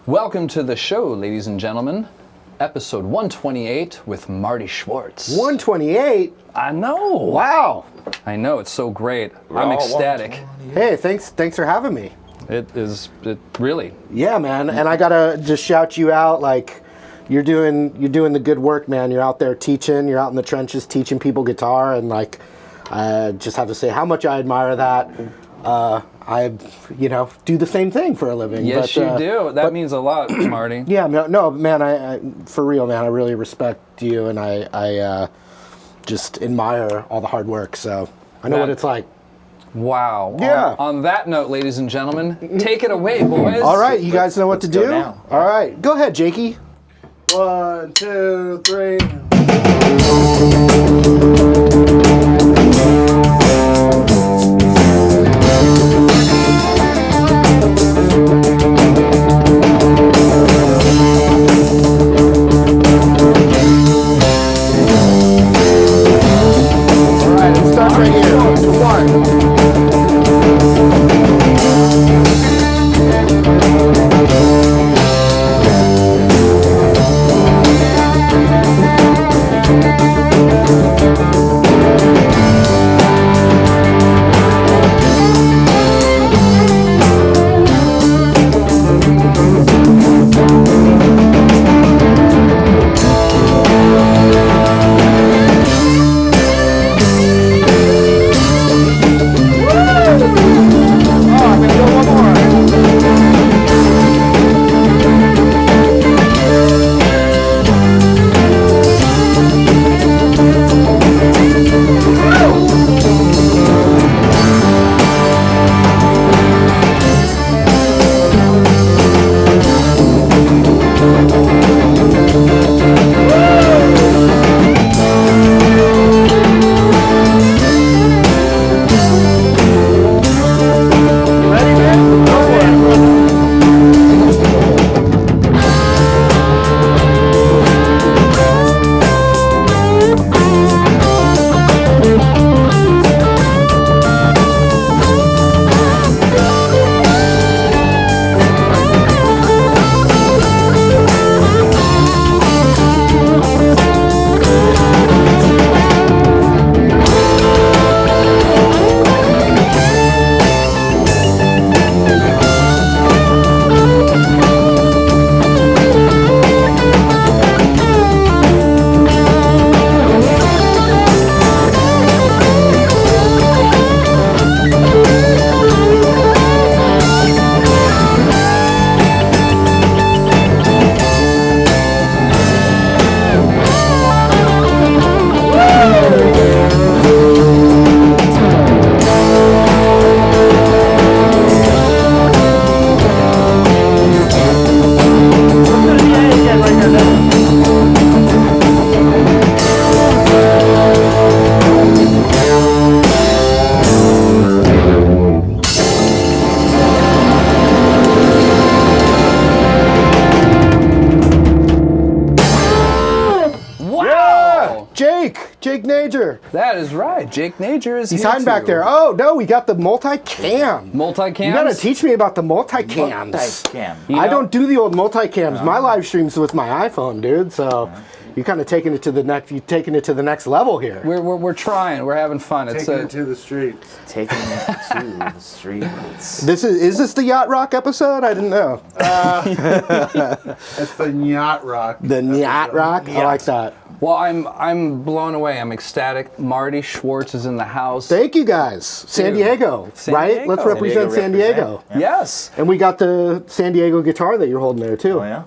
Welcome to the show, ladies and gentlemen. Episode 128 with Marty Schwartz. 128? I know. Wow. I know, it's so great. I'm ecstatic. Hey, thanks for having me. It really. Yeah, man. And I gotta just shout you out, like you're doing the good work, man. You're out there teaching, you're out in the trenches teaching people guitar, and like I just have to say how much I admire that. I do the same thing for a living. Yes, you do. That means a lot, Marty. Yeah, no, man. I for real, man. I really respect you, and I just admire all the hard work. So I know what it's like. Wow. Yeah. On that note, ladies and gentlemen, take it away, boys. All right, you guys know what to do. Now. All right, go ahead, Jakey. 1, 2, 3. Right here. 1. Jake Nager. That is right. Jake Nager is He's here hiding back too. there. Oh, no, we got the multicam. Multicams? You gotta teach me about the multicams. Multicam. I don't do the old multicams. My live streams with my iPhone, dude. So you're kind of taking it to the next. You're taking it to the next level here. We're trying. We're having fun. Taking it to the streets. Taking it to the streets. This is this the Yacht Rock episode? I didn't know. It's the Yacht Rock. The Yacht Rock. I like that. Well, I'm blown away. I'm ecstatic. Marty Schwartz is in the house. Thank you guys. San Diego, right? Diego. Let's represent San Diego. Yeah. Yes. And we got the San Diego guitar that you're holding there too. Oh, yeah?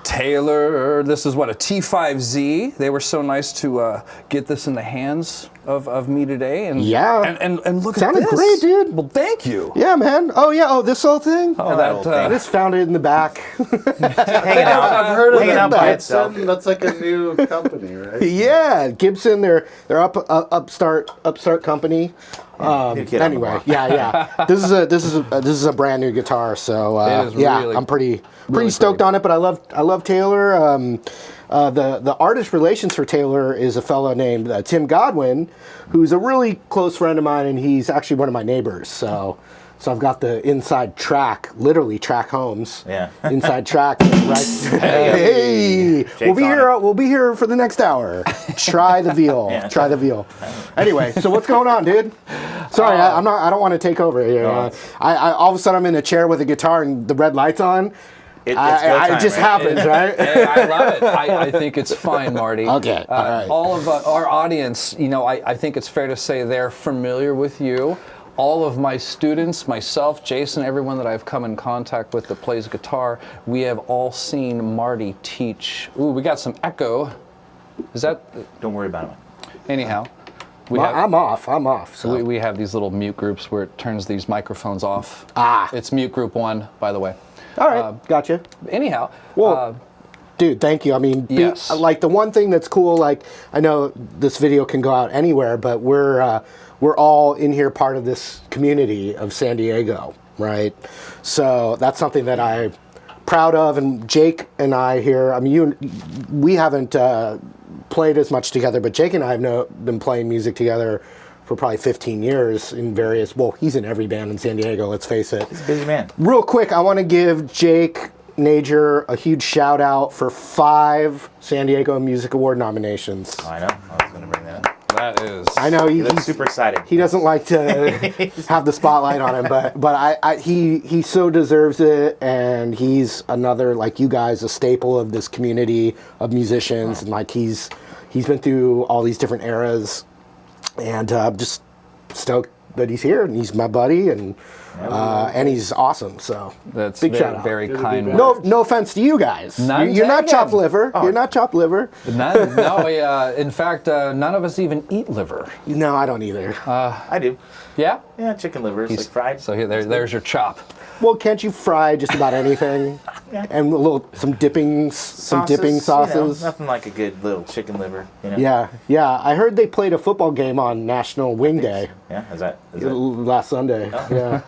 Taylor, this is what, a T5Z. They were so nice to get this in the hands of me today. And Yeah. and look Sounded at this. great, dude. Well, thank you. Yeah, man. Oh yeah. Oh, this whole thing. Oh, that, I just found it in the back. Hanging out. I've heard of Hanging out that. by itself. That's like a new company, right? Yeah, Gibson. They're upstart company. New kid on the Anyway, block. yeah. This is a brand new guitar. So It is yeah, really- I'm pretty really stoked great. on it. But I love Taylor. The artist relations for Taylor is a fellow named Tim Godwin, who's a really close friend of mine, and he's actually one of my neighbors. So So I've got the inside track, literally track homes. Yeah. Inside track, right? Hey, we'll be here for the next hour. Try the veal. Yeah. Try the veal. Anyway, so what's going on, dude? Sorry, I don't want to take over here. No. I all of a sudden I'm in a chair with a guitar and the red lights on. It's go time, it just right? happens, right? Hey, I love it. I think it's fine, Marty. Okay, all right. All of our audience, I think it's fair to say they're familiar with you. All of my students, myself, Jason, everyone that I've come in contact with that plays guitar, we have all seen Marty teach. Ooh, we got some echo. Is that? Don't worry about it. Anyhow. I'm off. So. We have these little mute groups where it turns these microphones off. It's mute group 1, by the way. All right, gotcha. Anyhow. Well, dude, thank you. I mean, yes. Like the one thing that's cool, like I know this video can go out anywhere, but we're all in here part of this community of San Diego, right? So that's something that I'm proud of. And Jake and I here, I mean, we haven't played as much together, but Jake and I have been playing music together for probably 15 years in various, well, he's in every band in San Diego, let's face it. He's a busy man. Real quick, I want to give Jake Nager a huge shout out for 5 San Diego Music Award nominations. Oh, I know. I was going to bring that up. That is. I know He looks super excited. he doesn't like to have the spotlight on him, but he so deserves it, and he's another, like you guys, a staple of this community of musicians, and like he's been through all these different eras. And I'm just stoked that he's here, and he's my buddy, and he's awesome. So That's big very, shout out. very kind. No offense to you guys. None You're not taken. chopped liver. You're not chopped liver. In fact, none of us even eat liver. No, I don't either. I do. Yeah? Yeah, chicken livers, like fried. So there's your chop. Well, can't you fry just about anything? Yeah. And some dipping sauces. Nothing like a good little chicken liver. You know? Yeah. I heard they played a football game on National Wing Day Yeah. Is that? last Sunday. Yeah.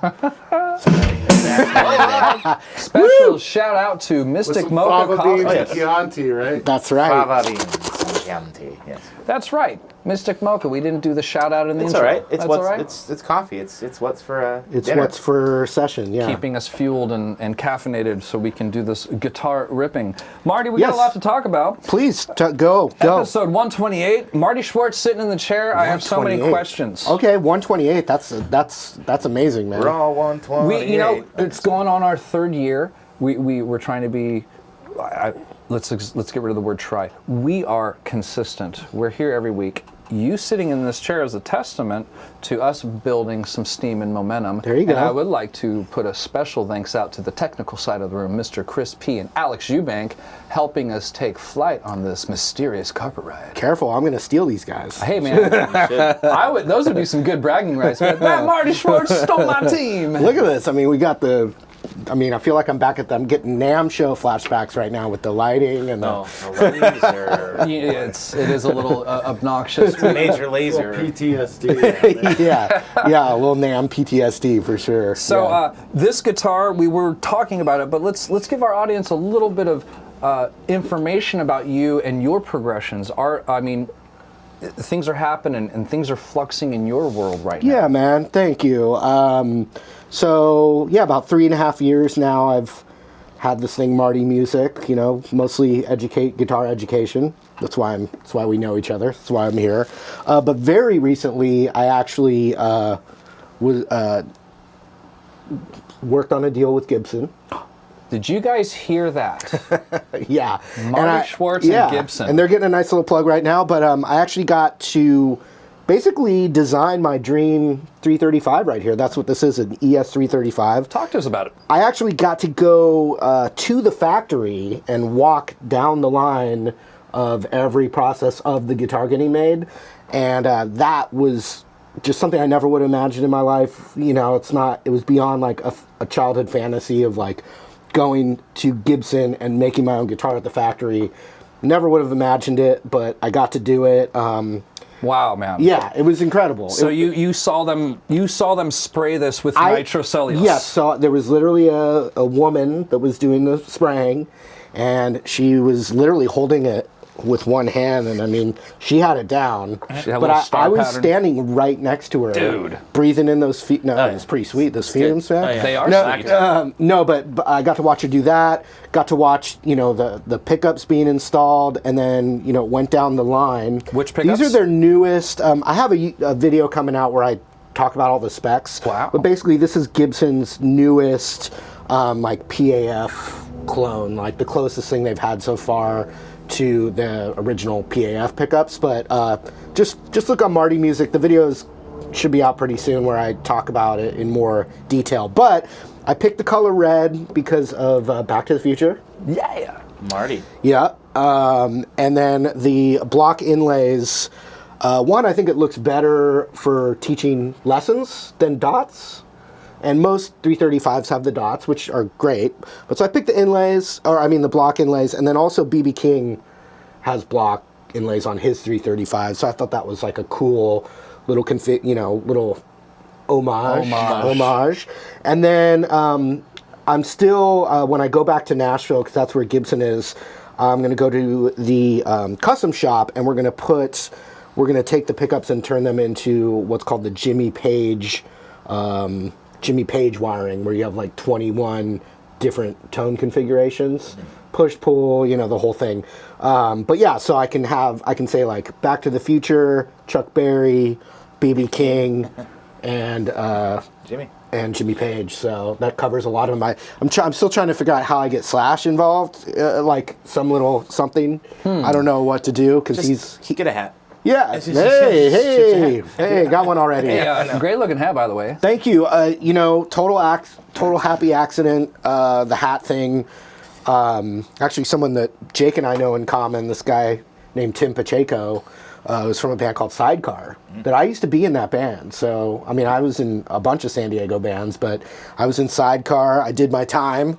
Special shout out to Mystic Mocha Coffee. Fava beans and Chianti, right? That's right. Fava beans and Chianti. Yes. That's right, Mystic Mocha. We didn't do the shout out in the It's intro. all right. It's That's what's all right. it's coffee. It's what's for It's dinner. what's for session. Yeah. Keeping us fueled and caffeinated so we can do this guitar ripping. Marty, we got Yes. a lot to talk about. Please go. Episode 128. Marty Schwartz sitting in the chair. I have so many 128. questions. Okay, 128. That's amazing, man. We're all 128. It's going on our 3rd year. We're trying to be. Let's get rid of the word try. We are consistent. We're here every week. You sitting in this chair is a testament to us building some steam and momentum. There you go. And I would like to put a special thanks out to the technical side of the room, Mr. Chris P. and Alex Eubank, helping us take flight on this mysterious carpet ride. Careful, I'm gonna steal these guys. Hey man, those would be some good bragging rights. But that Marty Schwartz stole my team. Look at this. I mean, I feel like I'm back at them getting NAMM show flashbacks right now with the lighting and the. Oh, a laser. Yeah, it is a little obnoxious. Major laser. PTSD. yeah, a little NAMM PTSD for sure. So yeah. this guitar, we were talking about it, but let's give our audience a little bit of information about you and your progressions. Things are happening and things are fluxing in your world right now. Yeah, man. Thank you. About 3.5 years now, I've had this thing, Marty Music. Mostly guitar education. That's why we know each other. That's why I'm here. But very recently, I actually worked on a deal with Gibson. Did you guys hear that? Yeah, Marty Schwartz and Gibson. and they're getting a nice little plug right now. But I actually got to basically design my dream 335 right here. That's what this is, an ES 335. Talk to us about it. I actually got to go to the factory and walk down the line of every process of the guitar getting made, and that was just something I never would have imagined in my life. It was beyond like a childhood fantasy of like going to Gibson and making my own guitar at the factory. Never would have imagined it, but I got to do it. Wow, man. Yeah, it was incredible. So you saw them spray this with nitrocellulose. Yes, so there was literally a woman that was doing the spraying, and she was literally holding it with one hand, and I mean, she had it down. She had a But little star I was pattern. standing right next to her, Dude. breathing in those feet. No, it was pretty sweet. Those fumes, man. Oh, yeah. They are No, sweet. no, but I got to watch her do that. Got to watch, the pickups being installed, and then went down the line. Which pickups? These are their newest. I have a video coming out where I talk about all the specs. Wow. But basically, this is Gibson's newest PAF clone, like the closest thing they've had so far to the original PAF pickups. But just look on Marty Music. The videos should be out pretty soon where I talk about it in more detail. But I picked the color red because of Back to the Future. Yeah. Marty. Yeah. And then the block inlays. One, I think it looks better for teaching lessons than dots. And most 335s have the dots, which are great. But so I picked the inlays, the block inlays, and then also BB King has block inlays on his 335. So I thought that was like a cool little little homage. And then I'm still, when I go back to Nashville, because that's where Gibson is, I'm going to go to the custom shop, and we're going to take the pickups and turn them into what's called the Jimmy Page wiring, where you have like 21 different tone configurations, push, pull, the whole thing. But yeah, so I can say like Back to the Future, Chuck Berry, BB King, and Jimmy Page. So that covers a lot of my. I'm still trying to figure out how I get Slash involved, like some little something. I don't know what to do because He get a hat. Yeah. It's just- Hey, got one already. Yeah, great looking hat, by the way. Thank you. Total happy accident. The hat thing. Actually, someone that Jake and I know in common. This guy named Tim Pacheco was from a band called Sidecar. That I used to be in that band. So I mean, I was in a bunch of San Diego bands, but I was in Sidecar. I did my time.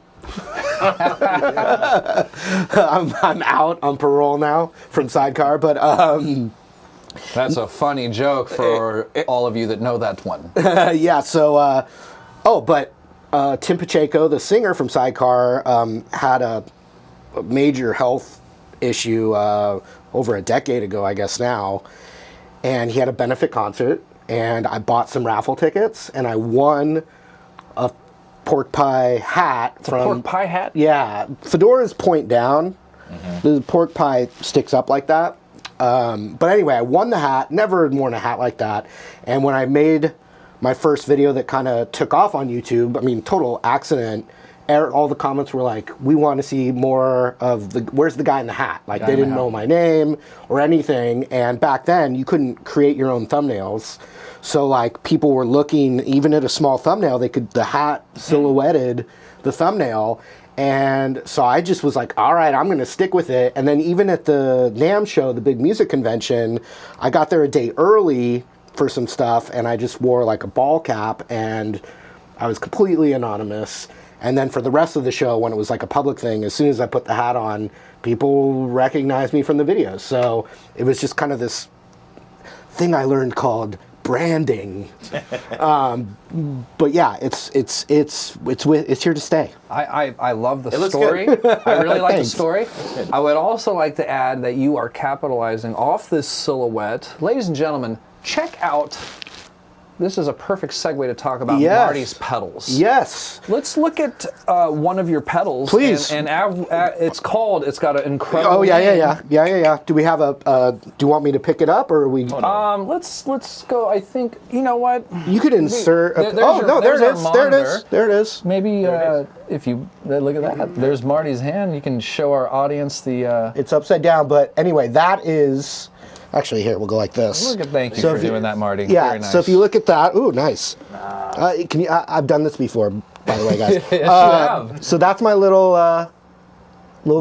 I'm out on parole now from Sidecar, but That's a funny joke for all of you that know that one. yeah. So, Tim Pacheco, the singer from Sidecar, had a major health issue over a decade ago, I guess now, and he had a benefit concert, and I bought some raffle tickets, and I won a pork pie hat Pork pie hat? Yeah, fedoras point down. The pork pie sticks up like that. But anyway, I won the hat, never worn a hat like that. And when I made my first video that kind of took off on YouTube, I mean, total accident, all the comments were like, we want to see more of where's the guy in the hat? Like, they didn't know my name or anything. And back then, you couldn't create your own thumbnails. So, like, people were looking, even at a small thumbnail, the hat silhouetted the thumbnail. And so I just was like, all right, I'm going to stick with it. And then even at the NAMM show, the big music convention, I got there a day early for some stuff, and I just wore like a ball cap, and I was completely anonymous. And then for the rest of the show, when it was like a public thing, as soon as I put the hat on, people recognized me from the videos. So it was just kind of this thing I learned called branding. But yeah, it's here to stay. I love the looks story. I really like the Thanks. story. I would also like to add that you are capitalizing off this silhouette. Ladies and gentlemen, check out. This is a perfect segue to talk about Yes. Marty's pedals. Yes. Let's look at one of your pedals. Please. And it's got an incredible. Oh yeah. Do we have do you want me to pick it up, or are we? Let's go. I think you know what. You could insert. There's There it our is. There it is. monitor. There it is. Maybe if you look at that, there's Marty's hand. You can show our audience the. It's upside down, but anyway, that is. Actually, here we'll go like this. Thank you So for if you- doing that, Marty. Yeah. Very nice. So if you look at that, ooh, nice. Can you? I've done this before, by the way, guys. Yes, you have. So that's my little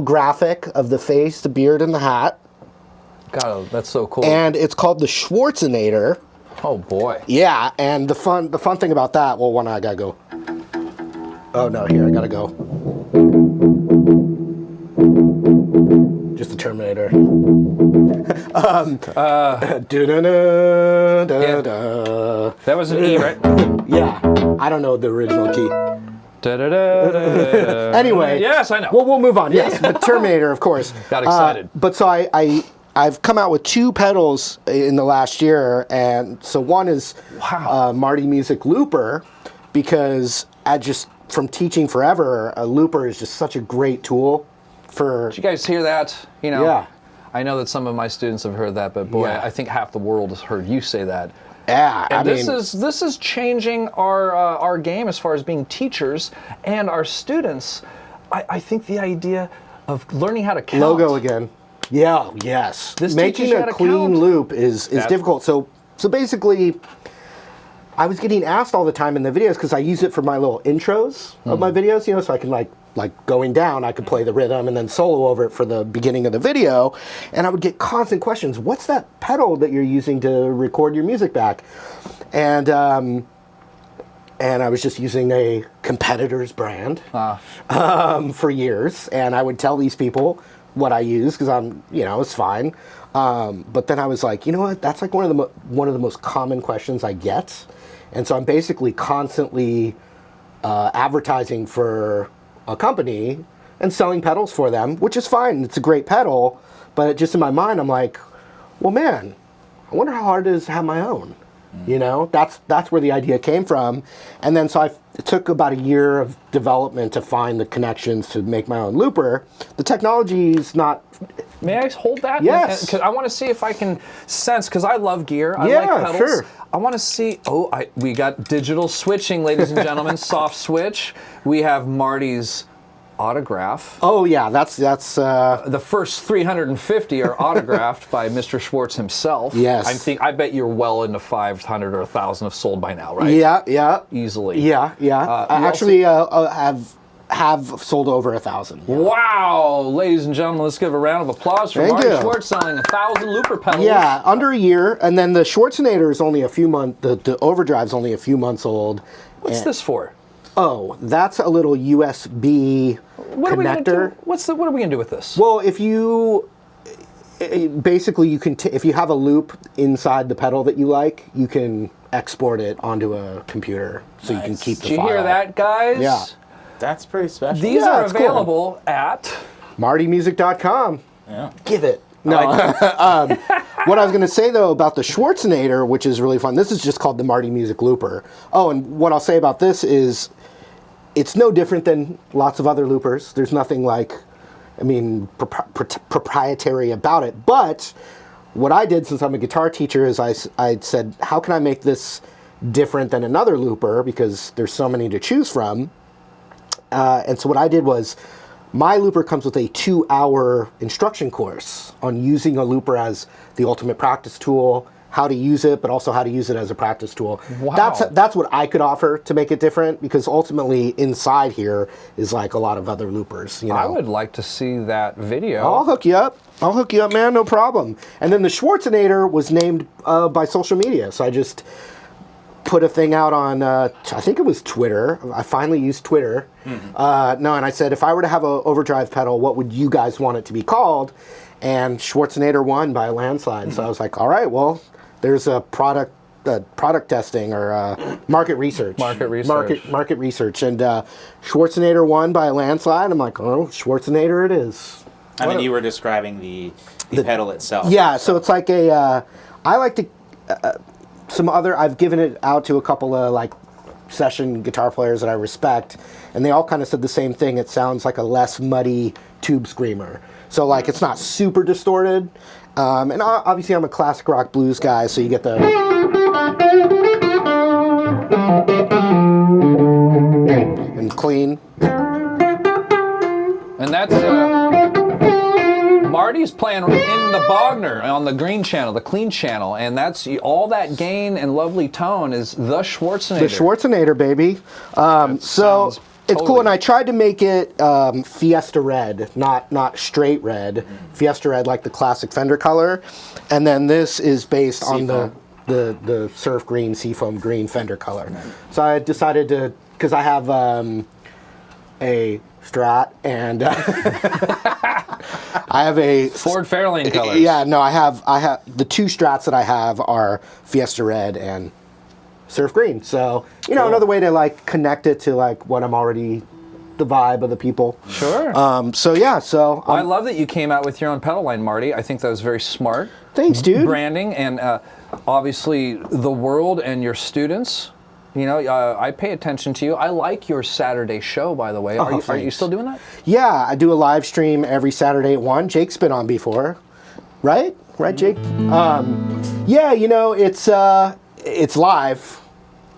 graphic of the face, the beard, and the hat, God, that's so cool. and it's called the Schwarzenator. Oh boy. Yeah, and the fun thing about that. Well, one I gotta go. Oh no, here I gotta go. Just the Terminator. That was an E, right? Yeah, I don't know the original key. Da-da-da-da-da. Anyway. Yes, I know. Well, we'll move on. Yes, but Terminator, of course. Got excited. But so I've come out with 2 pedals in the last year, and so one is Marty Music Looper, because from teaching forever, a looper is just such a great tool for. Did you guys hear that? You know, Yeah. I know that some of my students have heard that, but boy, Yeah. I think half the world has heard you say that. Yeah, And this is changing our game as far as being teachers and our students. I think the idea of learning how to count. logo again. Yeah, yes. This Making teaches you a how to clean count. loop is difficult. So basically, I was getting asked all the time in the videos because I use it for my little intros of my videos, you know, so I can like going down, I could play the rhythm and then solo over it for the beginning of the video. And I would get constant questions. What's that pedal that you're using to record your music back? And I was just using a competitor's brand for years. And I would tell these people what I use because it's fine. But then I was like, you know what? That's like one of the most common questions I get. And so I'm basically constantly advertising for a company and selling pedals for them, which is fine. It's a great pedal, but just in my mind, I'm like, well, man, I wonder how hard it is to have my own. You know, that's where the idea came from. And then so it took about a year of development to find the connections to make my own looper. The technology is not. May I hold that? Yes. Because I want to see if I can sense, because I love gear. I Yeah, like pedals. sure. I want to see, we got digital switching, ladies and gentlemen, soft switch. We have Marty's autograph. Oh yeah, that's The first 350 are autographed by Mr. Schwartz himself. Yes. I bet you're well into 500 or 1,000 have sold by now, right? yeah. Easily. Yeah. I you actually have sold over 1,000. Wow, ladies and gentlemen, let's give a round of applause for Thank Marty you. Schwartz selling 1,000 looper pedals. Yeah, under a year, and then the Schwarzenegger is only a few months. The Overdrive's only a few months old. What's this for? Oh, that's a little USB What are we gonna connector. do? What are we gonna do with this? Well, if you basically you can if you have a loop inside the pedal that you like, you can export it onto a computer, so you can Nice. keep the Did you file. hear that, guys? Yeah. That's pretty special. These Yeah, are it's cool. available at. MartyMusic.com. Yeah. Give it. No. What I was going to say, though, about the Schwarzenegger, which is really fun, this is just called the Marty Music Looper. Oh, and what I'll say about this is it's no different than lots of other loopers. There's nothing proprietary about it. But what I did, since I'm a guitar teacher, is I said, how can I make this different than another looper? Because there's so many to choose from. And so what I did was, my looper comes with a 2-hour instruction course on using a looper as the ultimate practice tool, how to use it, but also how to use it as a practice tool. Wow. That's what I could offer to make it different, because ultimately inside here is like a lot of other loopers. You know? I would like to see that video. I'll hook you up. Man, no problem. And then the Schwarzenegger was named by social media, so I just put a thing out on, I think it was Twitter. I finally used Twitter. And I said, if I were to have an overdrive pedal, what would you guys want it to be called? And Schwarzenegger won by a landslide. So I was like, all right, well, there's a product testing or market research. Market research. Market research. And Schwarzenegger won by a landslide. I'm like, oh, Schwarzenegger it is. I mean, you were describing the pedal itself. Yeah, so it's like I like to, I've given it out to a couple of like session guitar players that I respect, and they all kind of said the same thing. It sounds like a less muddy tube screamer. So like it's not super distorted. And obviously I'm a classic rock blues guy, so you get the and clean. And that's Marty's playing in the Bogner on the green channel, the clean channel, and that's all that gain and lovely tone is the Schwarzenegger. The Schwarzenegger, baby. So sounds it's cool, totally- and I tried to make it Fiesta red, not straight red. Fiesta red, like the classic Fender color, and then this is based on the surf green, seafoam green Fender color. So I decided to, because I have a Strat and I have a Ford Fairlane colors. Yeah, no, I have the two Strats that I have are Fiesta red and surf green. So, you know, another way to like connect it to like what I'm already, the vibe of the people. Sure. So yeah, so I love that you came out with your own pedal line, Marty. I think that was very smart. thanks, dude. Branding and obviously the world and your students. You know, I pay attention to you. I like your Saturday show, by the way. Are you thanks. still doing that? Yeah, I do a live stream every Saturday at 1. Jake's been on before, right? Right, Jake? Yeah, you know, it's live.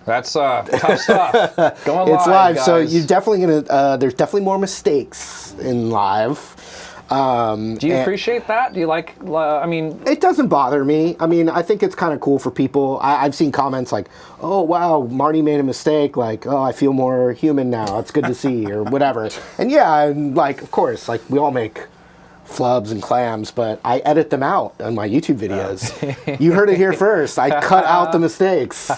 That's tough stuff. Going live, It's live, guys. so you're definitely gonna. There's definitely more mistakes in live. Do you appreciate that? Do you like? I mean, It doesn't bother me. I mean, I think it's kind of cool for people. I've seen comments like, "Oh wow, Marty made a mistake." Like, "Oh, I feel more human now. It's good to see," or whatever. And yeah, I'm like, of course, like we all make flubs and clams, but I edit them out on my YouTube videos. You heard it here first. I cut out the mistakes.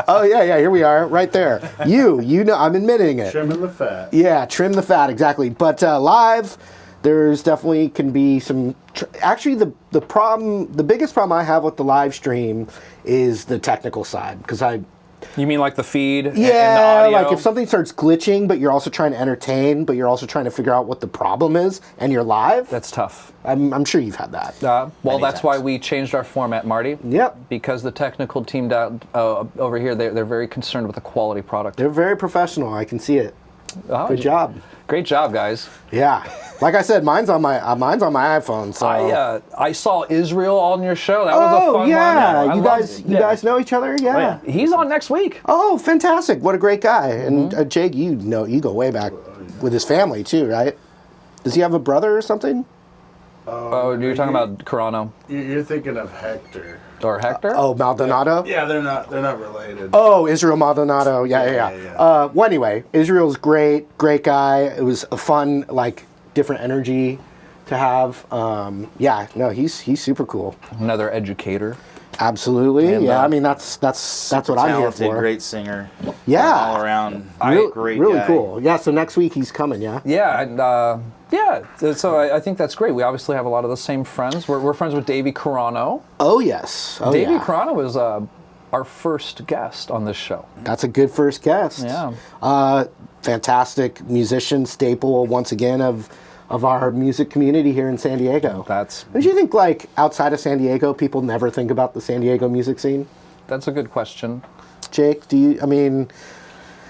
Oh yeah, here we are, right there. You know, I'm admitting it. Trimming the fat. Yeah, trim the fat, exactly. But live, there's definitely can be some. Actually, the biggest problem I have with the live stream is the technical side, because you mean like the feed? yeah, and the audio? like if something starts glitching, but you're also trying to entertain, but you're also trying to figure out what the problem is, and you're live. That's tough. I'm sure you've had that. Well, Many that's times. why we changed our format, Marty. Yep. Because the technical team down over here, they're very concerned with the quality product. They're very professional. I can see it. Oh, Good job. Great job, guys. Yeah. Like I said, mine's on my iPhone. So. I saw Israel on your show. That was a fun one. yeah. I You loved it. you guys know each other? Yeah. He's on next week. Oh, fantastic! What a great guy. And Jake, you go way back with his family too, right? Does he have a brother or something? Oh, you're talking about Carano You're thinking of Hector. or Hector? Oh, Maldonado. Yeah, they're not related. Oh, Israel Maldonado. Yeah. Yeah. Well, anyway, Israel's great guy. It was a fun, like, different energy to have. Yeah, no, he's super cool. Another educator. Absolutely. And, I mean, that's what I'm here Talented, for. great singer. Yeah. All around. Great really guy. cool. Yeah. So next week he's coming. Yeah. Yeah, and so I think that's great. We obviously have a lot of the same friends. We're friends with Davey Carano. Oh yes. Oh Davey yeah. Carano was our first guest on this show. That's a good first guest. Yeah. Fantastic musician, staple once again of our music community here in San Diego. Don't you think, like, outside of San Diego, people never think about the San Diego music scene? That's a good question. Jake, I mean...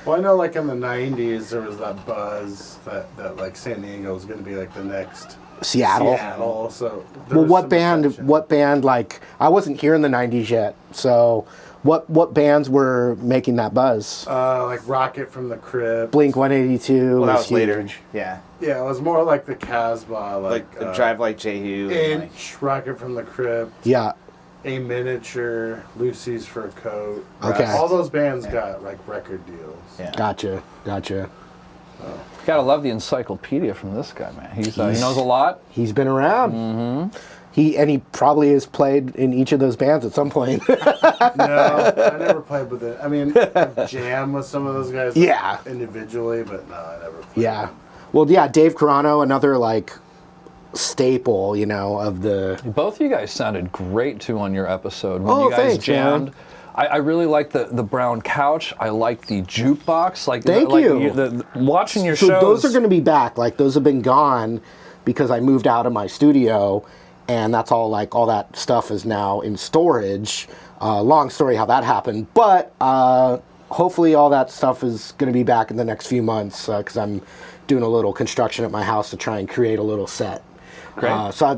Well, I know, like, in the 90s, there was that buzz that like, San Diego was going to be, like, the next... Seattle. So Well, what band, like, I wasn't here in the 90s yet, so what bands were making that buzz? Like Rocket from the Crypt. Blink 182 Well, that was was huge. later. Yeah. Yeah, it was more like the Casbah. Like Drive Like Jehu. Inch, Rocket from the Crypt. Yeah. A Miniature, Lucy's for a Coat. Okay. All those bands got, like, record deals. Yeah. Gotcha. Gotta love the encyclopedia from this guy, man. He knows a lot. He's been around. Mm-hmm. He probably has played in each of those bands at some point. No, I never played with it. I mean, I've jammed with some of those guys Yeah. individually, but no, I never played. Yeah. Well, yeah, Dave Carano, another, like, staple, you know, of the... Both of you guys sounded great too on your episode when Oh, you guys thanks, jammed. man. I really like the brown couch. I like the jukebox. Thank you. Watching your So shows. those are going to be back. Like, those have been gone because I moved out of my studio, and that's all, like, all that stuff is now in storage. Long story how that happened. But hopefully all that stuff is going to be back in the next few months because I'm doing a little construction at my house to try and create a little set. Great.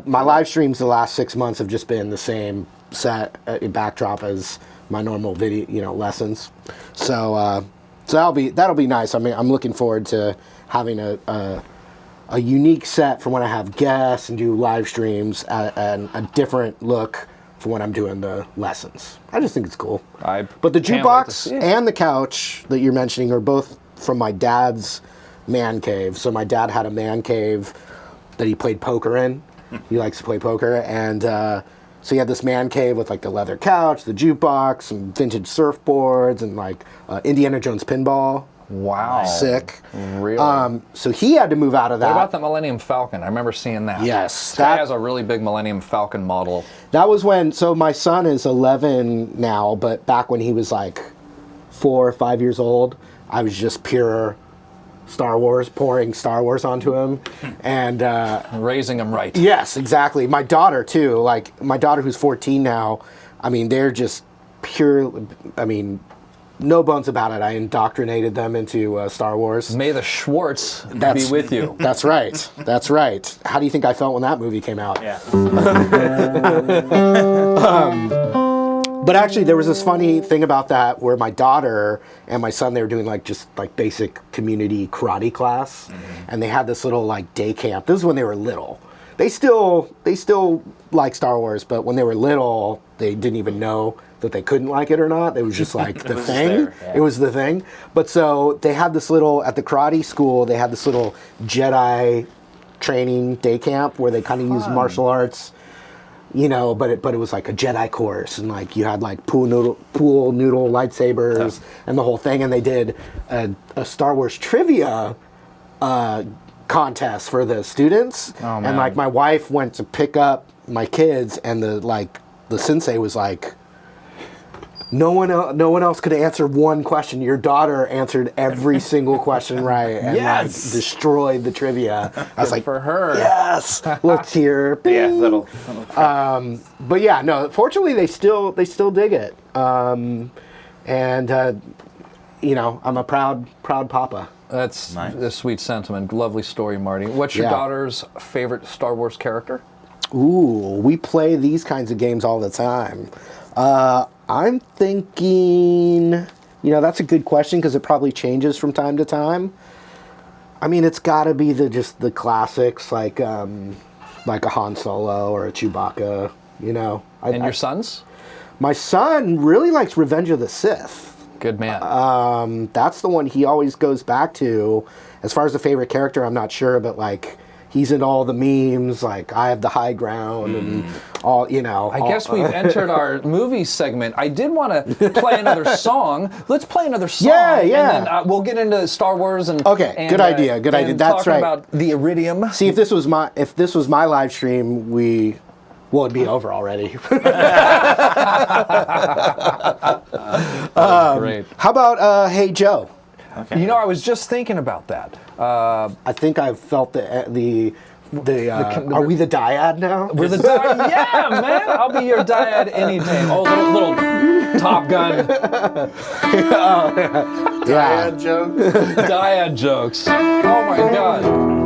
My live streams the last 6 months have just been the same set backdrop as my normal video, you know, lessons. So that'll be nice. I mean, I'm looking forward to having a unique set for when I have guests and do live streams and a different look for when I'm doing the lessons. I just think it's cool. But the can't wait to jukebox see it. and the couch that you're mentioning are both from my dad's man cave. So my dad had a man cave that he played poker in. He likes to play poker, and so he had this man cave with, like, the leather couch, the jukebox, some vintage surfboards, and, like, Indiana Jones pinball. Wow. Sick. Really? So he had to move out of that. What about the Millennium Falcon? I remember seeing that. Yes, This guy that- has a really big Millennium Falcon model. That was when, so my son is 11 now, but back when he was, like, 4 or 5 years old, I was just pure Star Wars, pouring Star Wars onto him, and Raising them right. yes, exactly. My daughter too. Like my daughter, who's 14 now. I mean, they're just pure. I mean, no bones about it. I indoctrinated them into Star Wars. May the Schwartz be with you. That's right. That's right. How do you think I felt when that movie came out? Yeah. But actually, there was this funny thing about that where my daughter and my son, they were doing like just like basic community karate class, and they had this little like day camp. This is when they were little. They still like Star Wars, but when they were little, they didn't even know that they couldn't like it or not. It was just like the was thing. there, yeah. It was the thing. But so they had this little, at the karate school, they had this little Jedi training day camp where they kind of used martial arts. You know, but it was like a Jedi course, and like you had like pool noodle lightsabers and the whole thing, and they did a Star Wars trivia contest for the students, Oh, man. and like my wife went to pick up my kids, and the sensei was like, no one else could answer one question. Your daughter answered every single question right, and Yes! like destroyed the trivia. I was like, for her. yes, little tear. Yeah, Bing. little. But yeah, no. Fortunately, they still dig it, and you know, I'm a proud papa. That's Nice. a sweet sentiment. Lovely story, Marty. What's your Yeah. daughter's favorite Star Wars character? Ooh, we play these kinds of games all the time. I'm thinking, you know, that's a good question because it probably changes from time to time. I mean, it's got to be just the classics like a Han Solo or a Chewbacca. You know, And your sons? my son really likes Revenge of the Sith. Good man. That's the one he always goes back to. As far as the favorite character, I'm not sure, but like he's in all the memes. Like I have the high ground and all. You know. I guess we've entered our movie segment. I did want to play another song. Let's play another song. Yeah. And then we'll get into Star Wars and. Okay, and, good idea, good and idea. That's talking right. about the Iridium. See, if this was my live stream, it'd be over already. Great. How about Hey Joe? Okay. You know, I was just thinking about that. I think I've felt are we the dyad now? We're the dyad. Yeah, man. I'll be your dyad any day. Oh, little Top Gun Yeah. Bad joke. dyad jokes. Oh my God.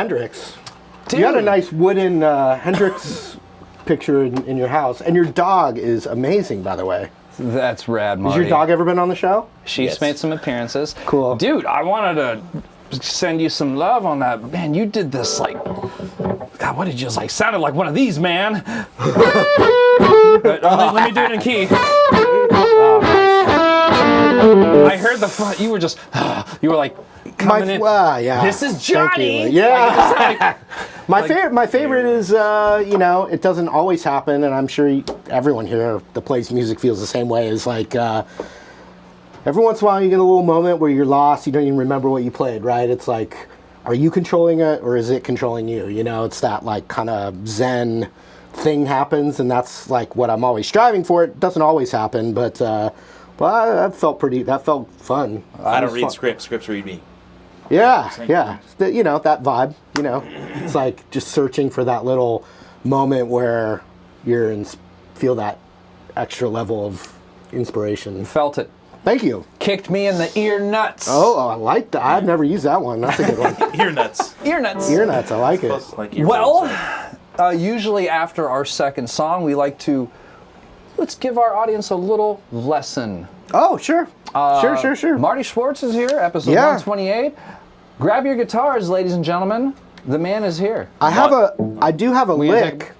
Hendrix. Dude. You got a nice wooden Hendrix picture in your house, and your dog is amazing, by the way. That's rad, Marty. Has your dog ever been on the show? She's made some appearances. Cool. Dude, I wanted to send you some love on that. Man, you did this like, God, what did you like? Sounded like one of these, man. Let me do it in key. I heard the front. You were just, you were like coming in. Yeah. This is Johnny. Yeah. My favorite is, it doesn't always happen, and I'm sure everyone here that plays music feels the same way. Is like every once in a while you get a little moment where you're lost. You don't even remember what you played, right? It's like, are you controlling it or is it controlling you? You know, it's that like kind of Zen thing happens, and that's like what I'm always striving for. It doesn't always happen, but that felt fun. I don't read scripts. Scripts read me. Yeah. That vibe, it's like just searching for that little moment where feel that extra level of inspiration. Felt it. Thank you. Kicked me in the ear nuts. Oh, I like that. I've never used that one. That's a good one. Ear nuts. Ear nuts. Ear nuts. I like it. Like ear Well, nuts. usually after our second song, we like to, let's give our audience a little lesson. Oh, sure. Sure. Marty Schwartz is here, episode 128. Grab your guitars, ladies and gentlemen. The man is here. I do have a lick.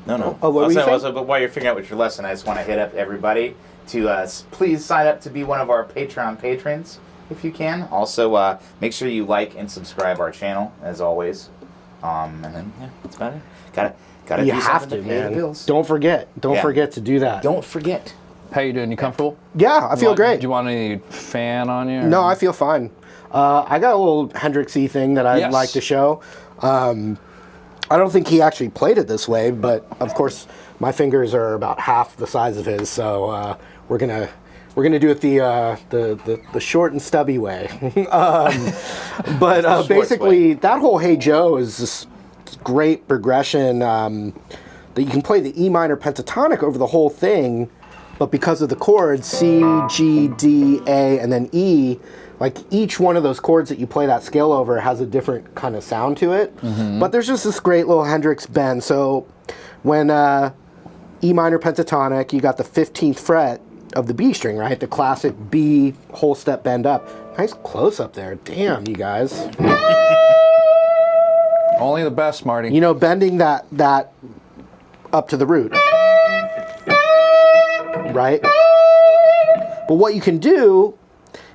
No. Oh, what were you saying? But while you're figuring out what your lesson, I just want to hit up everybody to please sign up to be one of our Patreon patrons if you can. Also, make sure you like and subscribe our channel as always. And then that's about it. Gotta You do have something to, pay the man. bills. Don't forget to do that. Don't forget. How you doing? You comfortable? Yeah, I feel great. Do you want any fan on you? No, I feel fine. I got a little Hendrix-y thing that I'd like to show. I don't think he actually played it this way, but of course my fingers are about half the size of his, so we're gonna do it the short and stubby way. But basically, that whole "Hey Joe" is this great progression that you can play the E minor pentatonic over the whole thing, but because of the chords C, G, D, A, and then E. Like each one of those chords that you play that scale over has a different kind of sound to it. Mm-hmm. But there's just this great little Hendrix bend. So when E minor pentatonic, you got the 15th fret of the B string, right? The classic B whole step bend up. Nice close up there. Damn, you guys. Only the best, Marty. Bending that up to the root. Right? But what you can do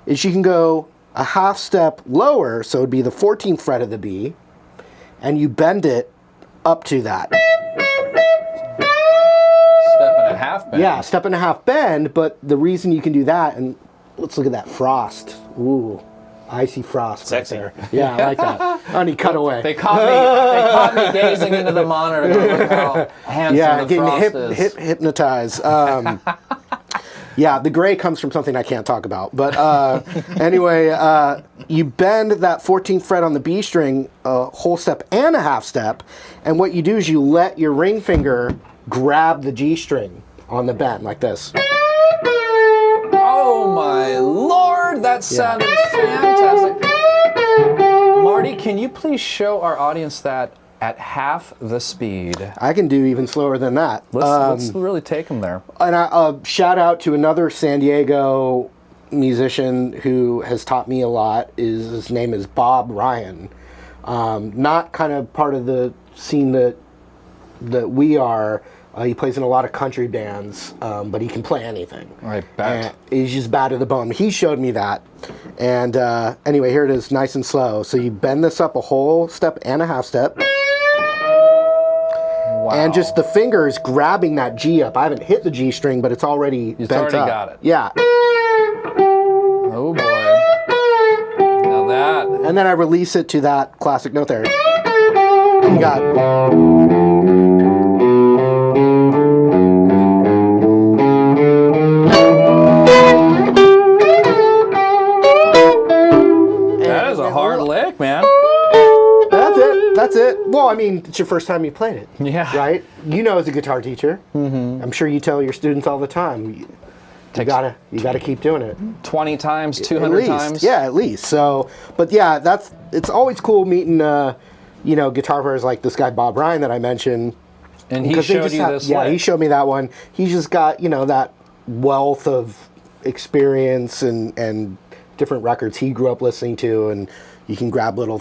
is you can go a half step lower, so it'd be the 14th fret of the B, and you bend it up to that. Step and a half bend. Yeah, step and a half bend, but the reason you can do that, and let's look at that frost. Ooh, icy frost Sexy. right there. Yeah, I like that. Honey, cut away. They caught me gazing into the monitor. Going, look how handsome the frost is. Hypnotized. Yeah, the gray comes from something I can't talk about. But anyway, you bend that 14th fret on the B string a whole step and a half step. And what you do is you let your ring finger grab the G string on the bend like this. Oh my Lord, that sounded fantastic. Marty, can you please show our audience that at half the speed? I can do even slower than that. Let's really take them there. And shout out to another San Diego musician who has taught me a lot. His name is Bob Ryan. Not kind of part of the scene that we are. He plays in a lot of country bands, but he can play anything. I bet. He's just bad to the bone. He showed me that. And anyway, here it is, nice and slow. So you bend this up a whole step and a half step. Wow. And just the fingers grabbing that G up. I haven't hit the G string, but it's already bent up. Got it. Yeah. Oh boy. Now that. And then I release it to that classic note there. You got. That is a hard lick, man. That's it. Well, I mean, it's your first time you played it. Yeah. Right? As a guitar teacher, I'm sure you tell your students all the time, you gotta keep doing it. 20 times, 200 times. Yeah, at least. So, but yeah, it's always cool meeting guitar players like this guy Bob Ryan that I mentioned. And he Because they showed just you have- this. Yeah, lick. he showed me that one. He's just got that wealth of experience and different records he grew up listening to, and you can grab little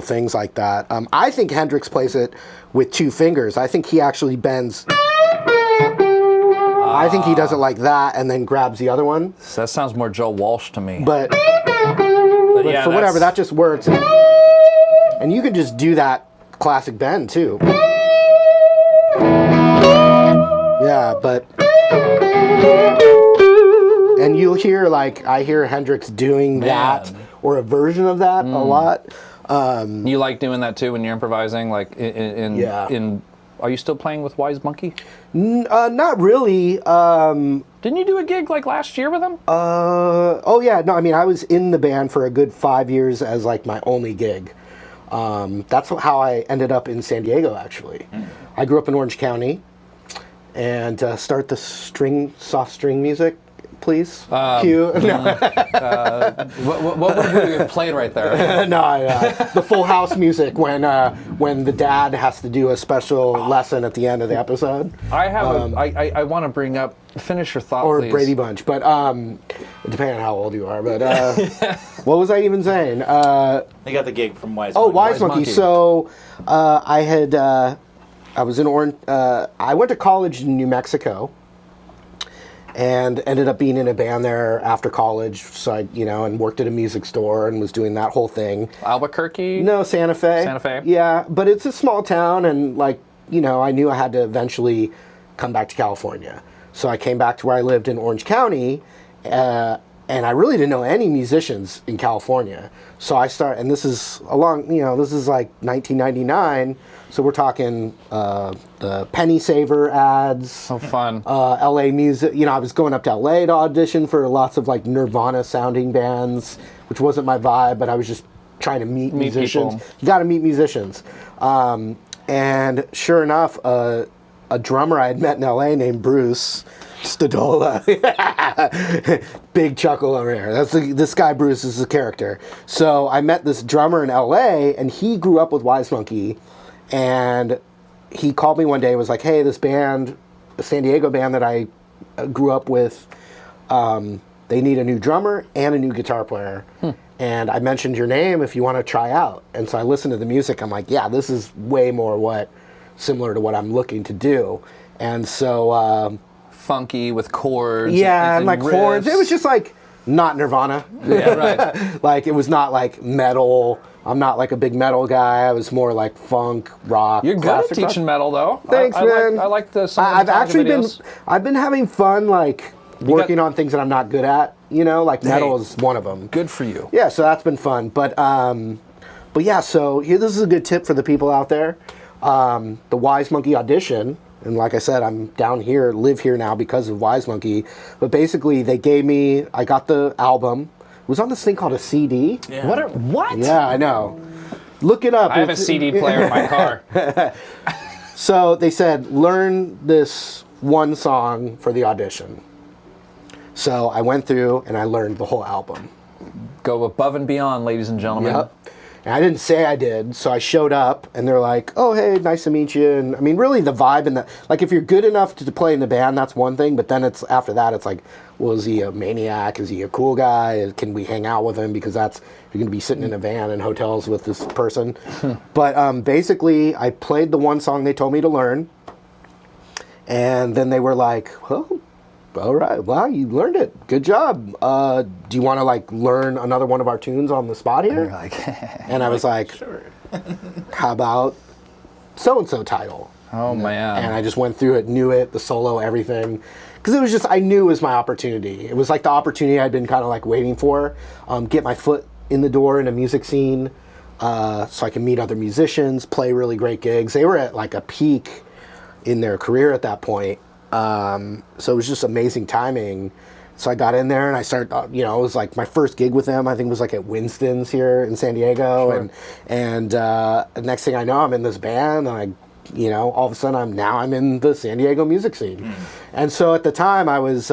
things like that. I think Hendrix plays it with 2 fingers. I think he actually bends. I think he does it like that and then grabs the other one. So that sounds more Joe Walsh to me. But yeah, for whatever, that just works. And you can just do that classic bend too. Yeah, but. And you'll hear, I hear Hendrix doing that or a version of that a lot. You like doing that too when you're improvising, like in are you still playing with Wise Monkey? Not really. Didn't you do a gig like last year with them? Oh yeah, no, I mean, I was in the band for a good 5 years as my only gig. That's how I ended up in San Diego, actually. I grew up in Orange County. And start the soft string music, please. Cue. What would we have played right there? The Full House music when the dad has to do a special lesson at the end of the episode. I have. I want to bring up. Finish your thought, Or please. Brady Bunch, but depending on how old you are. But what was I even saying? They got the gig from Wise. Oh, Monkey. Wise Monkey. Monkey. So I was in Orange. I went to college in New Mexico, and ended up being in a band there after college. So and worked at a music store and was doing that whole thing. Albuquerque? No, Santa Fe. Santa Fe. Yeah, but it's a small town, and I knew I had to eventually come back to California. So I came back to where I lived in Orange County, and I really didn't know any musicians in California. So I started, and this is this is like 1999. So we're talking the Penny Saver ads. So fun. LA music. I was going up to LA to audition for lots of Nirvana sounding bands, which wasn't my vibe, but I was just trying to meet musicians. people. You got to meet musicians. And sure enough, a drummer I had met in LA named Bruce Stadola. Big chuckle over here. This guy Bruce is a character. So I met this drummer in LA, and he grew up with Wise Monkey. And he called me one day and was like, hey, this band, a San Diego band that I grew up with, they need a new drummer and a new guitar player. And I mentioned your name if you want to try out. And so I listened to the music. I'm like, yeah, this is way more similar to what I'm looking to do. And so... funky with chords. yeah, and and horns. riffs. It was just not Nirvana. Yeah, right. It was not metal. I'm not a big metal guy. I was more funk, rock. You're good at classic rock. teaching metal, though. Thanks, man. I like the. I've actually videos. I've been having fun working on things that I'm not good at. Metal is one of them. Good for you. Yeah, so that's been fun. But yeah, so here, this is a good tip for the people out there. The Wise Monkey audition, and like I said, I'm down here, live here now because of Wise Monkey. But basically, I got the album. It was on this thing called a CD. Yeah. What? Yeah, I know. Look it up. I have a CD player in my car. So they said, learn this one song for the audition. So I went through and I learned the whole album. Go above and beyond, ladies and gentlemen. Yep. And I didn't say I did, so I showed up, and they're like, "Oh, hey, nice to meet you." And I mean, really, the vibe and if you're good enough to play in the band, that's one thing. But then after that, it's well, is he a maniac? Is he a cool guy? Can we hang out with him? Because you're going to be sitting in a van in hotels with this person. But basically, I played the one song they told me to learn, and then they were like, "Well, all right, wow, you learned it. Good job. Do you want to learn another one of our tunes on the spot here?" You're like, And I was like, Sure. how about so-and-so title? oh man. And I just went through it, knew it, the solo, everything. Because it was just, I knew it was my opportunity. It was the opportunity I'd been kind of waiting for. Get my foot in the door in a music scene so I can meet other musicians, play really great gigs. They were at a peak in their career at that point. So it was just amazing timing. So I got in there and I started, it was my first gig with them. I think it was at Winston's here in San Diego. Sure. And the next thing I know, I'm in this band, and all of a sudden I'm in the San Diego music scene. And so at the time I was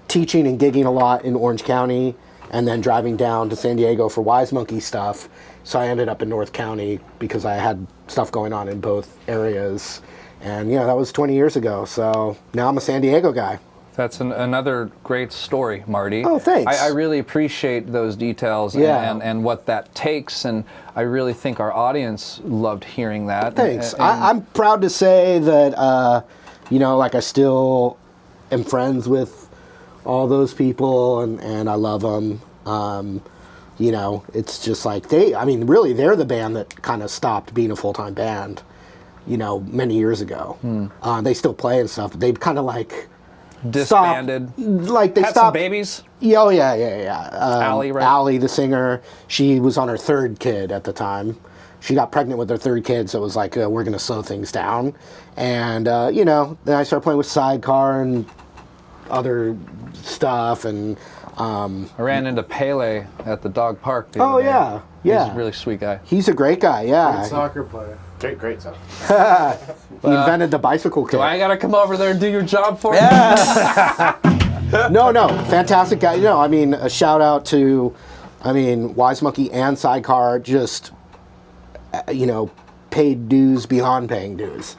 teaching and gigging a lot in Orange County and then driving down to San Diego for Wise Monkey stuff. So I ended up in North County because I had stuff going on in both areas. And yeah, that was 20 years ago. So now I'm a San Diego guy. That's another great story, Marty. Oh, thanks. I really appreciate those details and what that takes, and I really think our audience loved hearing that. Thanks. And I'm proud to say that, you know, like I still am friends with all those people, and I love them. You know, it's just like really, they're the band that kind of stopped being a full-time band, you know, many years ago. They still play and stuff, but they've kind of like disbanded. Like they Had stopped. some babies. Yeah, oh yeah. Allie, right? Allie, the singer, she was on her third kid at the time. She got pregnant with her third kid, so it was like, we're going to slow things down. And, you know, then I started playing with Sidecar and other stuff. And I ran into Pele at the dog park the oh, other day. yeah, yeah. He's a really sweet guy. He's a great guy, yeah. Great soccer player. Great stuff. He invented the bicycle kick. Do I got to come over there and do your job for you? No, fantastic guy. You know, I mean, a shout out to, Wise Monkey and Sidecar just, you know, paid dues beyond paying dues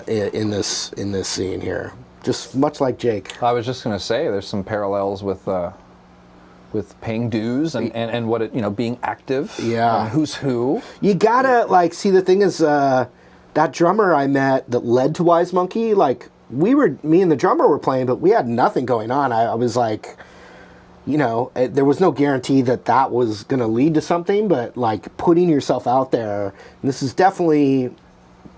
in this scene here. Just much like Jake. I was just going to say, there's some parallels with paying dues and what it, you know, being active. Yeah. And who's who. You gotta, like, see, the thing is, that drummer I met that led to Wise Monkey, like, me and the drummer were playing, but we had nothing going on. I was like, you know, there was no guarantee that was going to lead to something, but like putting yourself out there, and this is definitely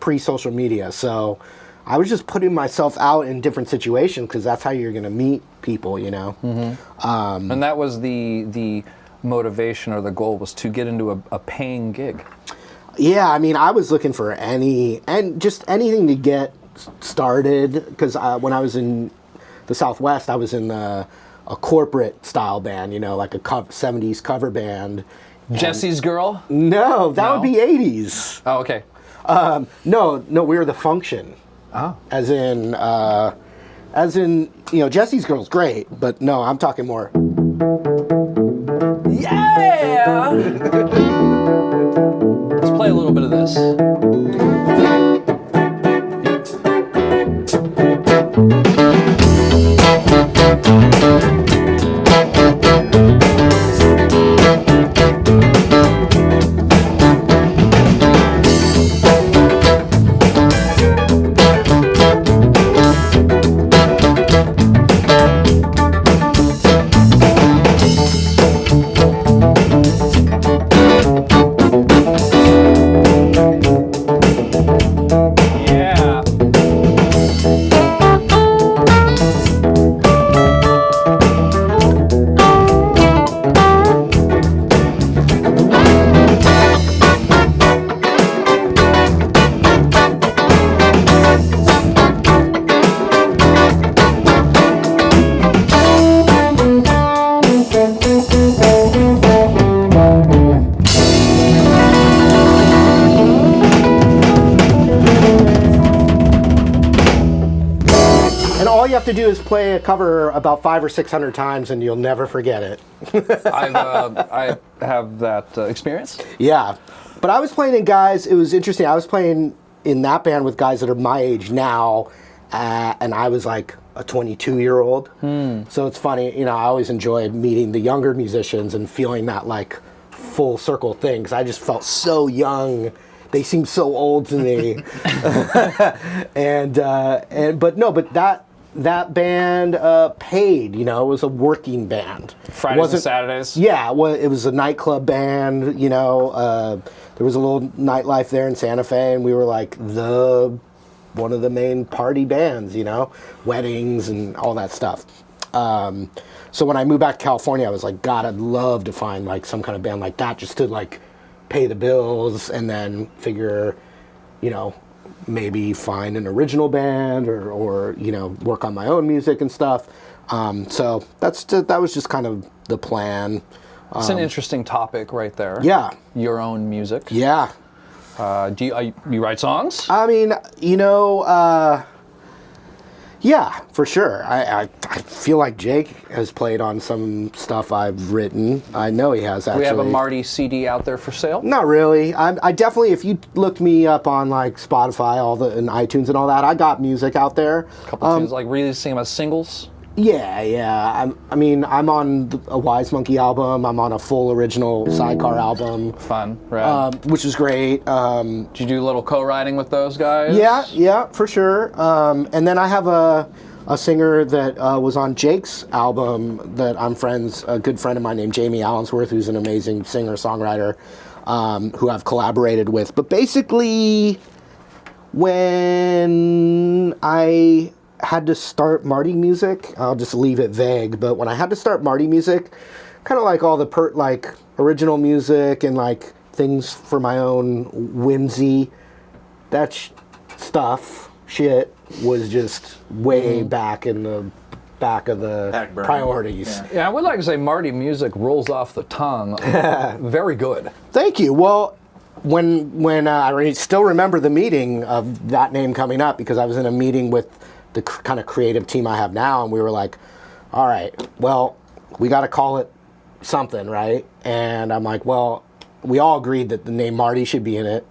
pre-social media, so I was just putting myself out in different situations because that's how you're going to meet people, you know. Mm-hmm. And that was the motivation or the goal, was to get into a paying gig. Yeah, I mean, I was looking for just anything to get started, because when I was in the Southwest, I was in a corporate style band, you know, like a 70s cover band. Jesse's Girl? No, that would be 80s. Oh, okay. No, we were the Function. Oh. As in, you know, Jesse's Girl's great, but no, I'm talking more. Yeah! Let's play a little bit of this. To do is play a cover about 500 or 600 times, and you'll never forget it. I have that experience. Yeah, but I was playing in guys. It was interesting. I was playing in that band with guys that are my age now, and I was like a 22-year-old. So it's funny, you know. I always enjoyed meeting the younger musicians and feeling that like full circle thing, because I just felt so young. They seemed so old to me. But that band paid, you know. It was a working band. Fridays and Saturdays? Yeah, well, it was a nightclub band, you know. There was a little nightlife there in Santa Fe, and we were like one of the main party bands, you know. Weddings and all that stuff. So when I moved back to California, I was like, God, I'd love to find like some kind of band like that, just to like pay the bills and then figure, you know, maybe find an original band or you know, work on my own music and stuff. So that was just kind of the plan. It's an interesting topic right there. Yeah. Your own music. Yeah. Do you write songs? I mean, you know, Yeah, for sure. I feel like Jake has played on some stuff I've written. I know he has, actually. We have a Marty CD out there for sale? Not really. I definitely, if you looked me up on like Spotify, and iTunes and all that, I got music out there. A couple tunes, like releasing them as singles? Yeah. I'm on a Wise Monkey album. I'm on a full original Sidecar album. Fun, right? Which is great. Did you do a little co-writing with those guys? Yeah, for sure. And then I have a singer that was on Jake's album that I'm friends, a good friend of mine named Jamie Allensworth, who's an amazing singer-songwriter, who I've collaborated with. But basically, when I had to start Marty Music, I'll just leave it vague, but when I had to start Marty Music, kind of like all the original music and like things for my own whimsy, that shit was just way back in the back of the Back burner. priorities. Yeah, I would like to say Marty Music rolls off the tongue. Very good. Thank you. Well, when I still remember the meeting of that name coming up, because I was in a meeting with the kind of creative team I have now, and we were like, all right, well, we got to call it something, right? And I'm like, well, we all agreed that the name Marty should be in it,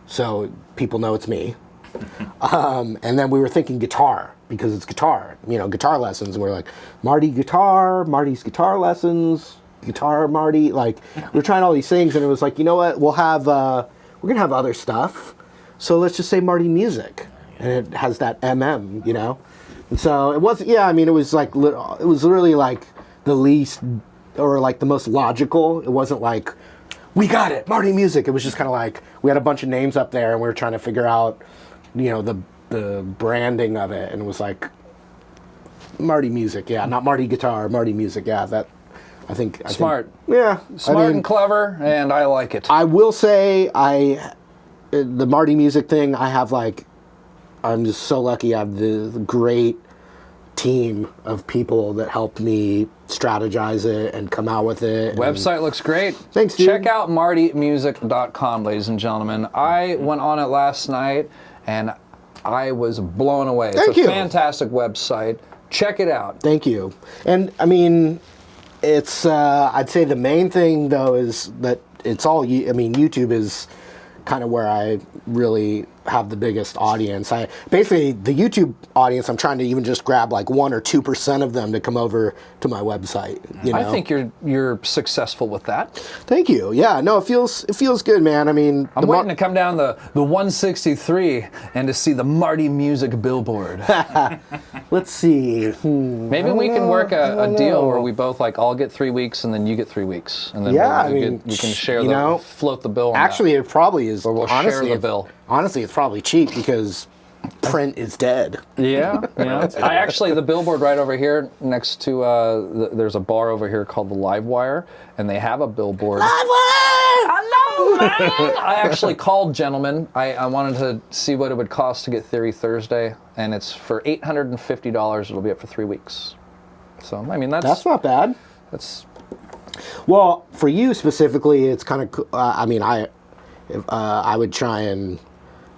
so people know it's me. And then we were thinking guitar, because it's guitar, guitar lessons. And we're like, Marty guitar, Marty's guitar lessons, guitar Marty. Like, we're trying all these things, and it was like, you know what? We're gonna have other stuff, so let's just say Marty Music. And it has that MM, And so it wasn't, it was like, it was really like the least, or like the most logical. It wasn't like, we got it, Marty Music. It was just kind of like, we had a bunch of names up there and we were trying to figure out, the branding of it. And it was like, Marty Music, yeah, not Marty Guitar, Marty Music, yeah, that, I think. Smart. Smart And clever, and I like it. I will say, the Marty Music thing, I have like, I'm just so lucky I have the great team of people that helped me strategize it and come out with it. Website looks great. Thanks, dude. Check out martymusic.com, ladies and gentlemen. I went on it last night, and I was blown away. Thank it's you. a fantastic website. Check it out. Thank you. And it's, I'd say the main thing though is that it's all, YouTube is kind of where I really have the biggest audience. Basically the YouTube audience, I'm trying to even just grab like 1 or 2% of them to come over to my website. I think you're successful with that. Thank you. Yeah, no, it feels good, man. I'm waiting to come down the 163 and to see the Marty Music billboard. Let's see. Maybe we can work a deal where we both I'll get 3 weeks and then you get 3 weeks, and then we can share float the bill. Actually, it probably is. Or we'll share the bill. Honestly, it's probably cheap because print is dead. Yeah. I actually, the billboard right over here next to, there's a bar over here called the Livewire, and they have a billboard. Livewire! I know, man! I actually called, gentlemen. I wanted to see what it would cost to get Theory Thursday, and it's for $850. It'll be up for 3 weeks. So, that's not bad. That's... Well, for you specifically, it's kind of, I would try and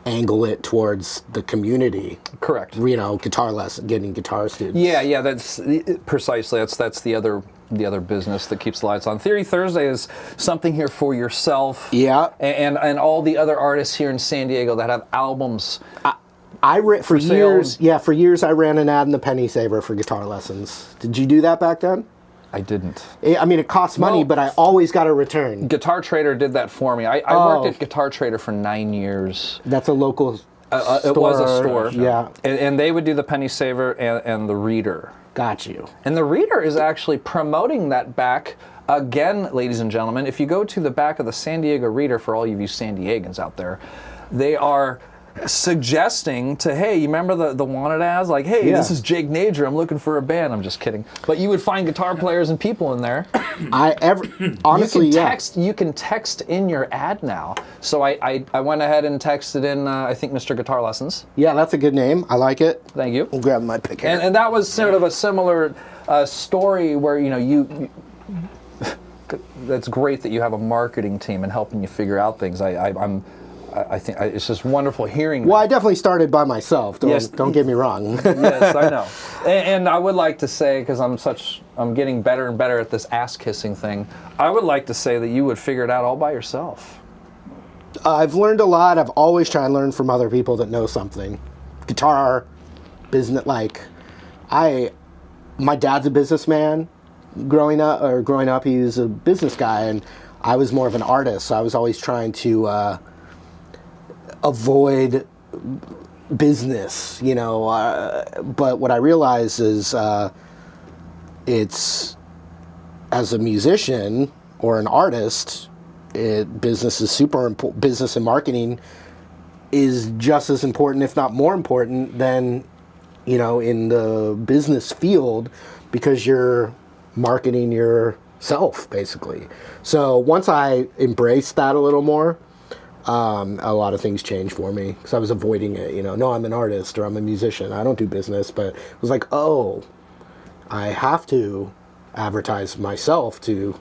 angle it towards the community. Correct. Guitar lesson, getting guitar students. Yeah, that's precisely. That's the other business that keeps the lights on. Theory Thursday is something here for yourself. Yeah. And all the other artists here in San Diego that have albums. For years I ran an ad in the Penny Saver for guitar lessons. Did you do that back then? I didn't. It costs money, but I always got a return. Guitar Trader did that for me. I worked at Guitar Trader for 9 years. That's a local store. It was a store. Yeah. And they would do the Penny Saver and the Reader. Got you. And the Reader is actually promoting that back again, ladies and gentlemen. If you go to the back of the San Diego Reader, for all of you San Diegans out there, they are suggesting to, hey, you remember the wanted ads? Like, hey, this is Jake Nager, I'm looking for a band. I'm just kidding. But you would find guitar players and people in there. Honestly, you can text in your ad now. So I went ahead and texted in, I think, Mr. Guitar Lessons. Yeah, that's a good name. I like it. Thank you. We'll grab my pick here. And that was sort of a similar story where, you that's great that you have a marketing team and helping you figure out things. I think it's just wonderful hearing. Well, I definitely started by myself. Don't get me wrong. Yes, I know. And I would like to say, because I'm getting better and better at this ass kissing thing. I would like to say that you would figure it out all by yourself. I've learned a lot. I've always tried to learn from other people that know something. Guitar, business. Like, my dad's a businessman. Growing up, he was a business guy, and I was more of an artist. So I was always trying to avoid business, you know. But what I realize is, it's as a musician or an artist, business is super important. Business and marketing is just as important, if not more important, than, you know, in the business field, because you're marketing yourself basically. So once I embraced that a little more, a lot of things changed for me, because I was avoiding it. You know, no, I'm an artist or I'm a musician. I don't do business. But it was like, oh, I have to advertise myself to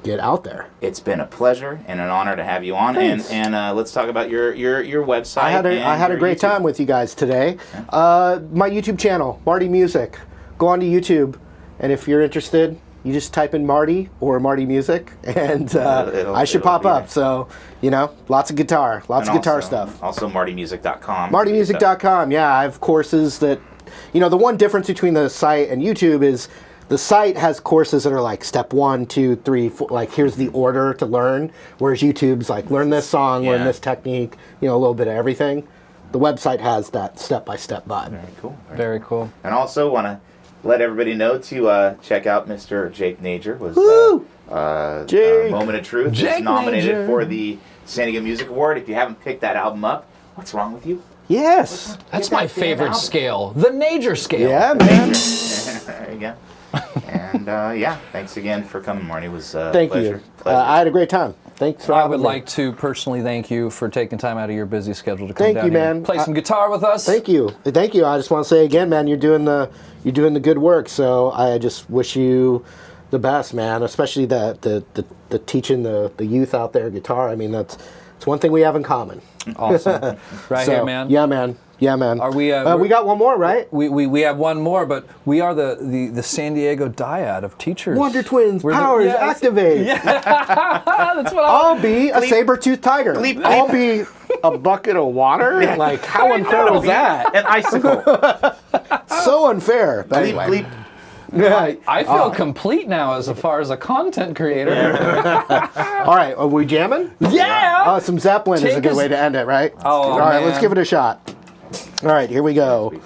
get out there. It's been a pleasure and an honor to have you on. Thanks. And let's talk about your website. I had a great time with you guys today. My YouTube channel, Marty Music. Go on to YouTube, and if you're interested, you just type in Marty or Marty Music, and I should pop up. There. So, you know, lots of guitar stuff. Also, MartyMusic.com. MartyMusic.com. Yeah, I have courses that, you know, the one difference between the site and YouTube is the site has courses that are like step 1, 2, 3, 4, like here's the order to learn, whereas YouTube's like learn this song, learn this technique, you know, a little bit of everything. The website has that step-by-step vibe. Very cool. Very cool. And also want to let everybody know to check out Mr. Jake Nager. Was Jake. Moment of Truth Jake is nominated Nager. for the San Diego Music Award. If you haven't picked that album up, what's wrong with you? Yes. That's Get my that damn favorite album. scale, the Nager scale. Yeah, man. There you go. And yeah, thanks again for coming, Marty. It was Thank pleasure. you. Pleasure. I had a great time. Thanks for I having would me. like to personally thank you for taking time out of your busy schedule to come Thank down you, here man. and play some guitar with us. Thank you. Thank you. I just want to say again, man, you're doing the good work. So I just wish you the best, man. Especially the teaching the youth out there guitar. I mean, it's one thing we have in common. Awesome. Right So, here, man. Yeah, man. Yeah, man. Are we? We got one more, right? We have one more, but we are the San Diego dyad of teachers. Wonder Twins, We're the- powers yes. activate. That's what I'll be a saber-toothed tiger. bleep. I'll be a bucket of water. Like, how unfair was that? An icicle. So unfair. But Bleep, anyway. bleep. Yeah. I feel complete now as far as a content creator. All right, are we jamming? Yeah. Some Zeppelin is a Take good us- way to end it, right? Oh, All right, let's man. give it a shot. All right, here we go.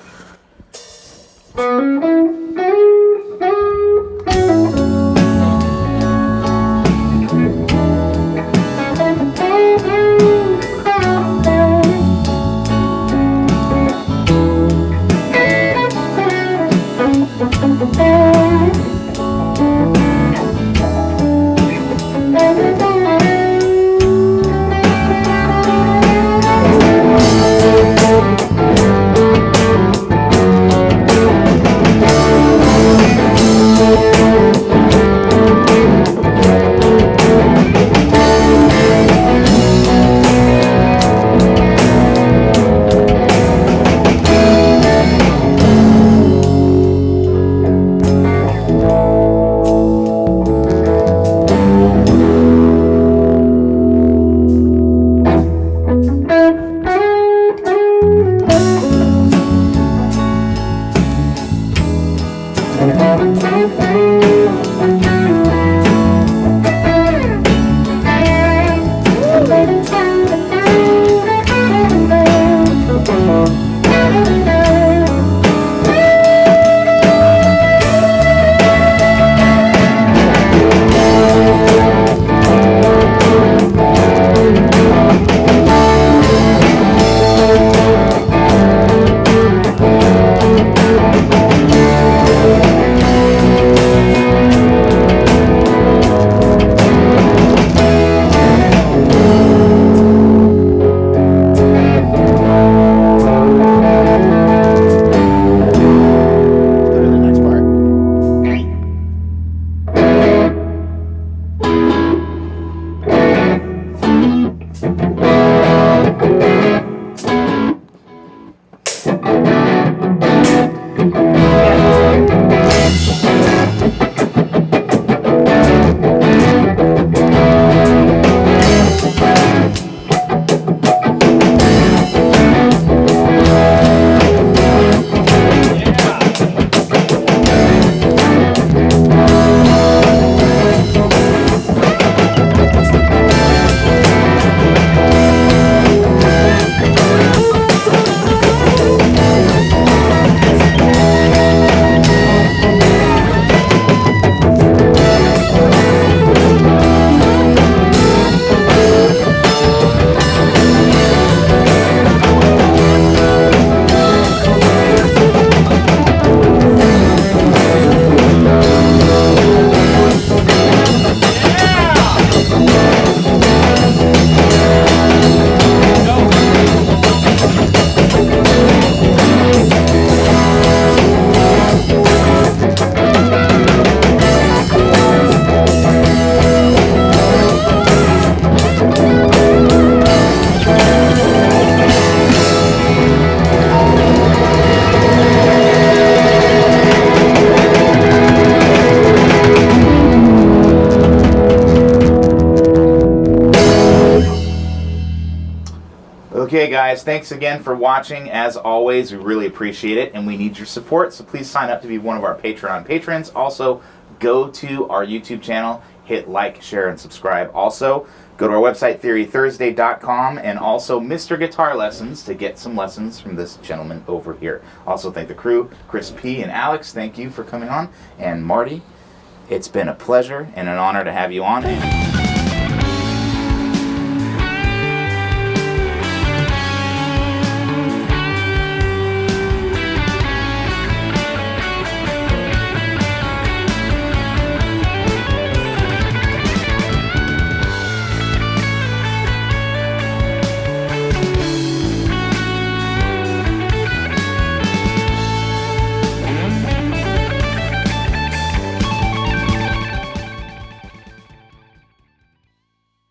Okay, guys, thanks again for watching. As always, we really appreciate it, and we need your support, so please sign up to be one of our Patreon patrons. Also, go to our YouTube channel, hit like, share, and subscribe. Also, go to our website, theorythursday.com, and also Mr. Guitar Lessons to get some lessons from this gentleman over here. Also, thank the crew, Chris P. and Alex. Thank you for coming on. And Marty, it's been a pleasure and an honor to have you on.